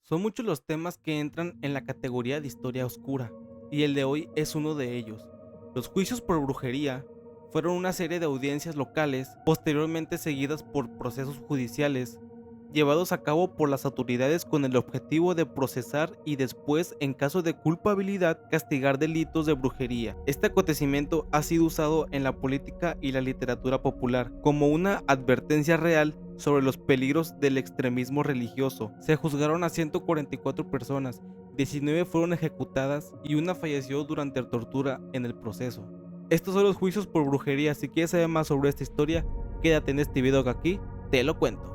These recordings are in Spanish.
Son muchos los temas que entran en la categoría de historia oscura, y el de hoy es uno de ellos. Los juicios por brujería fueron una serie de audiencias locales, posteriormente seguidas por procesos judiciales, llevados a cabo por las autoridades con el objetivo de procesar y después, en caso de culpabilidad, castigar delitos de brujería. Este acontecimiento ha sido usado en la política y la literatura popular como una advertencia real sobre los peligros del extremismo religioso. Se juzgaron a 144 personas, 19 fueron ejecutadas y una falleció durante la tortura en el proceso. Estos son los juicios por brujería. Si quieres saber más sobre esta historia, quédate en este video que aquí te lo cuento.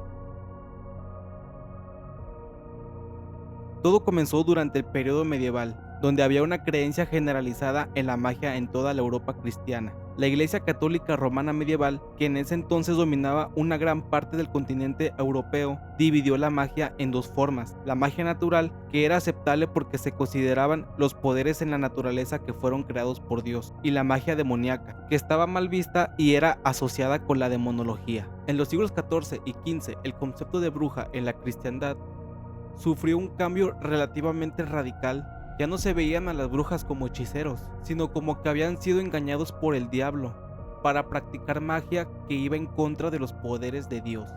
Todo comenzó durante el periodo medieval, donde había una creencia generalizada en la magia en toda la Europa cristiana. La Iglesia Católica Romana medieval, que en ese entonces dominaba una gran parte del continente europeo, dividió la magia en dos formas: la magia natural, que era aceptable porque se consideraban los poderes en la naturaleza que fueron creados por Dios, y la magia demoníaca, que estaba mal vista y era asociada con la demonología. En los siglos XIV y XV, el concepto de bruja en la cristiandad sufrió un cambio relativamente radical. Ya no se veían a las brujas como hechiceros, sino como que habían sido engañados por el diablo para practicar magia que iba en contra de los poderes de Dios.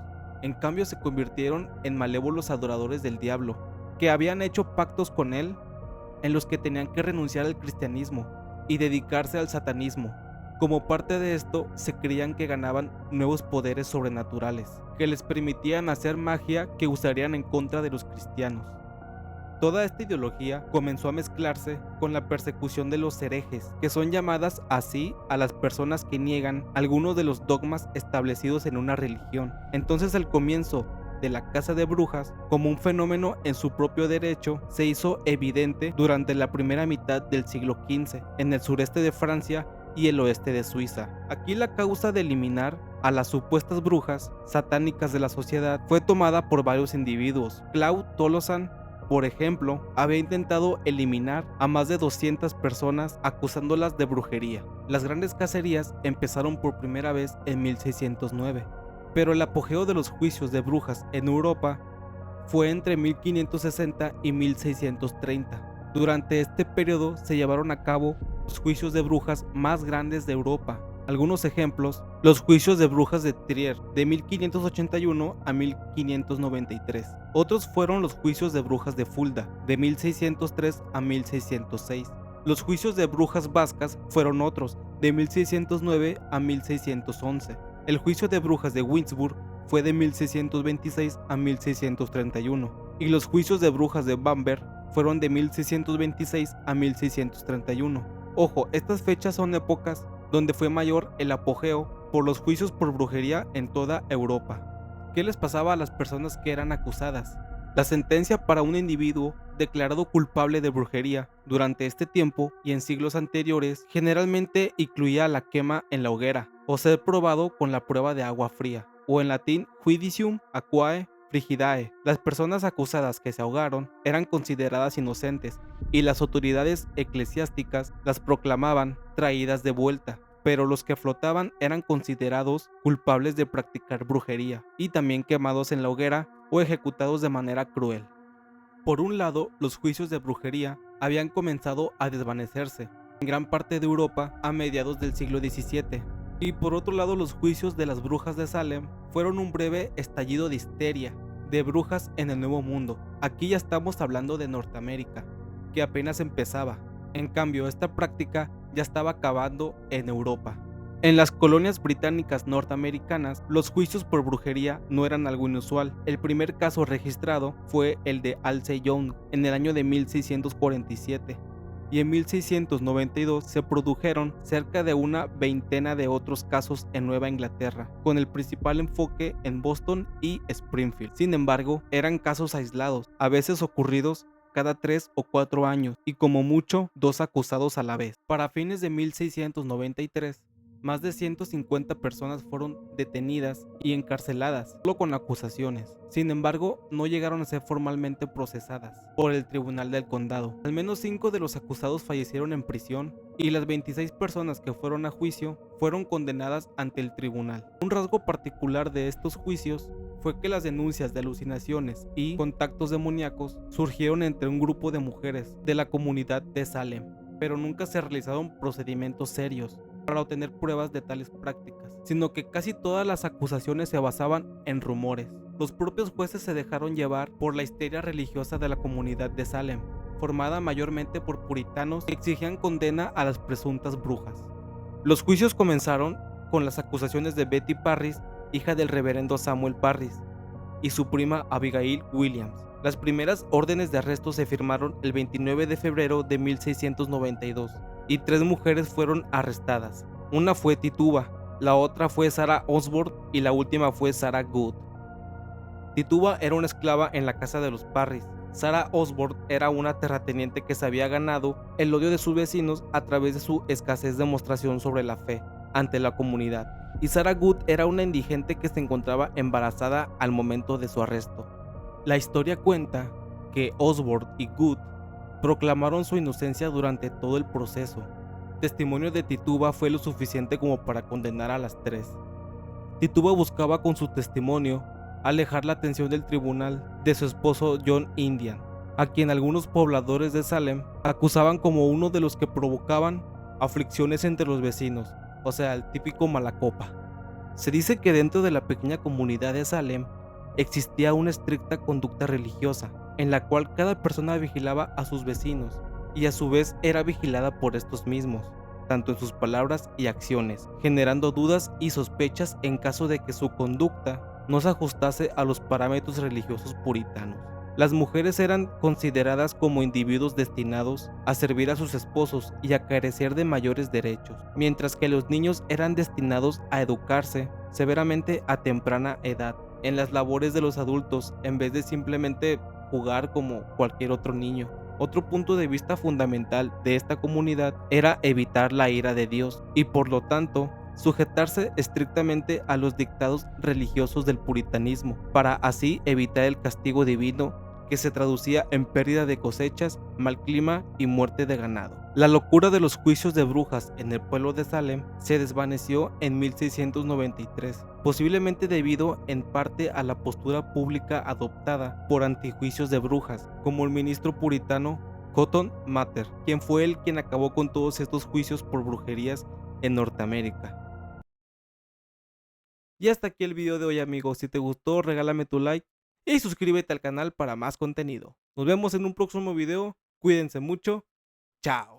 En cambio, se convirtieron en malévolos adoradores del diablo, que habían hecho pactos con él en los que tenían que renunciar al cristianismo y dedicarse al satanismo. Como parte de esto, se creían que ganaban nuevos poderes sobrenaturales, que les permitían hacer magia que usarían en contra de los cristianos. Toda esta ideología comenzó a mezclarse con la persecución de los herejes, que son llamadas así a las personas que niegan algunos de los dogmas establecidos en una religión. Entonces el comienzo de la caza de brujas como un fenómeno en su propio derecho se hizo evidente durante la primera mitad del siglo XV en el sureste de Francia y el oeste de Suiza. Aquí la causa de eliminar a las supuestas brujas satánicas de la sociedad fue tomada por varios individuos. Claude Toloshan, por ejemplo, había intentado eliminar a más de 200 personas acusándolas de brujería. Las grandes cacerías empezaron por primera vez en 1609, pero el apogeo de los juicios de brujas en Europa fue entre 1560 y 1630. Durante este periodo se llevaron a cabo los juicios de brujas más grandes de Europa. Algunos ejemplos: los juicios de brujas de Trier de 1581 a 1593. Otros fueron los juicios de brujas de Fulda de 1603 a 1606. Los juicios de brujas vascas fueron otros, de 1609 a 1611. El juicio de brujas de Windsburg fue de 1626 a 1631, y los juicios de brujas de Bamberg fueron de 1626 a 1631. Ojo, estas fechas son épocas donde fue mayor el apogeo por los juicios por brujería en toda Europa. ¿Qué les pasaba a las personas que eran acusadas? La sentencia para un individuo declarado culpable de brujería durante este tiempo y en siglos anteriores generalmente incluía la quema en la hoguera o ser probado con la prueba de agua fría, o en latín judicium aquae frigidae. Las personas acusadas que se ahogaron eran consideradas inocentes y las autoridades eclesiásticas las proclamaban traídas de vuelta, pero los que flotaban eran considerados culpables de practicar brujería y también quemados en la hoguera o ejecutados de manera cruel. Por un lado, los juicios de brujería habían comenzado a desvanecerse en gran parte de Europa a mediados del siglo XVII, y por otro lado, los juicios de las brujas de Salem fueron un breve estallido de histeria de brujas en el Nuevo Mundo. Aquí ya estamos hablando de Norteamérica, que apenas empezaba. En cambio, esta práctica ya estaba acabando en Europa. En las colonias británicas norteamericanas, los juicios por brujería no eran algo inusual. El primer caso registrado fue el de Halsey Young en el año de 1647, y en 1692 se produjeron cerca de una veintena de otros casos en Nueva Inglaterra, con el principal enfoque en Boston y Springfield. Sin embargo, eran casos aislados, a veces ocurridos cada 3 o 4 años, y como mucho 2 acusados a la vez. Para fines de 1693, más de 150 personas fueron detenidas y encarceladas solo con acusaciones. Sin embargo, no llegaron a ser formalmente procesadas por el Tribunal del Condado. Al menos 5 de los acusados fallecieron en prisión, y las 26 personas que fueron a juicio fueron condenadas ante el tribunal. Un rasgo particular de estos juicios fue que las denuncias de alucinaciones y contactos demoníacos surgieron entre un grupo de mujeres de la comunidad de Salem, pero nunca se realizaron procedimientos serios para obtener pruebas de tales prácticas, sino que casi todas las acusaciones se basaban en rumores. Los propios jueces se dejaron llevar por la histeria religiosa de la comunidad de Salem, formada mayormente por puritanos que exigían condena a las presuntas brujas. Los juicios comenzaron con las acusaciones de Betty Parris, hija del reverendo Samuel Parris, y su prima Abigail Williams. Las primeras órdenes de arresto se firmaron el 29 de febrero de 1692 y 3 mujeres fueron arrestadas. Una fue Tituba, la otra fue Sarah Osborne y la última fue Sarah Good. Tituba era una esclava en la casa de los Parris. Sarah Osborne era una terrateniente que se había ganado el odio de sus vecinos a través de su escasez demostración sobre la fe ante la comunidad. Y Sarah Good era una indigente que se encontraba embarazada al momento de su arresto. La historia cuenta que Osborne y Good proclamaron su inocencia durante todo el proceso. El testimonio de Tituba fue lo suficiente como para condenar a las 3. Tituba buscaba con su testimonio alejar la atención del tribunal de su esposo John Indian, a quien algunos pobladores de Salem acusaban como uno de los que provocaban aflicciones entre los vecinos, o sea, el típico malacopa. Se dice que dentro de la pequeña comunidad de Salem existía una estricta conducta religiosa, en la cual cada persona vigilaba a sus vecinos y a su vez era vigilada por estos mismos, tanto en sus palabras y acciones, generando dudas y sospechas en caso de que su conducta no se ajustase a los parámetros religiosos puritanos. Las mujeres eran consideradas como individuos destinados a servir a sus esposos y a carecer de mayores derechos, mientras que los niños eran destinados a educarse severamente a temprana edad en las labores de los adultos en vez de simplemente jugar como cualquier otro niño. Otro punto de vista fundamental de esta comunidad era evitar la ira de Dios y por lo tanto sujetarse estrictamente a los dictados religiosos del puritanismo, para así evitar el castigo divino que se traducía en pérdida de cosechas, mal clima y muerte de ganado. La locura de los juicios de brujas en el pueblo de Salem se desvaneció en 1693, posiblemente debido en parte a la postura pública adoptada por antijuicios de brujas, como el ministro puritano Cotton Mather, quien fue quien acabó con todos estos juicios por brujerías en Norteamérica. Y hasta aquí el video de hoy, amigos. Si te gustó, regálame tu like y suscríbete al canal para más contenido. Nos vemos en un próximo video. Cuídense mucho. Chao.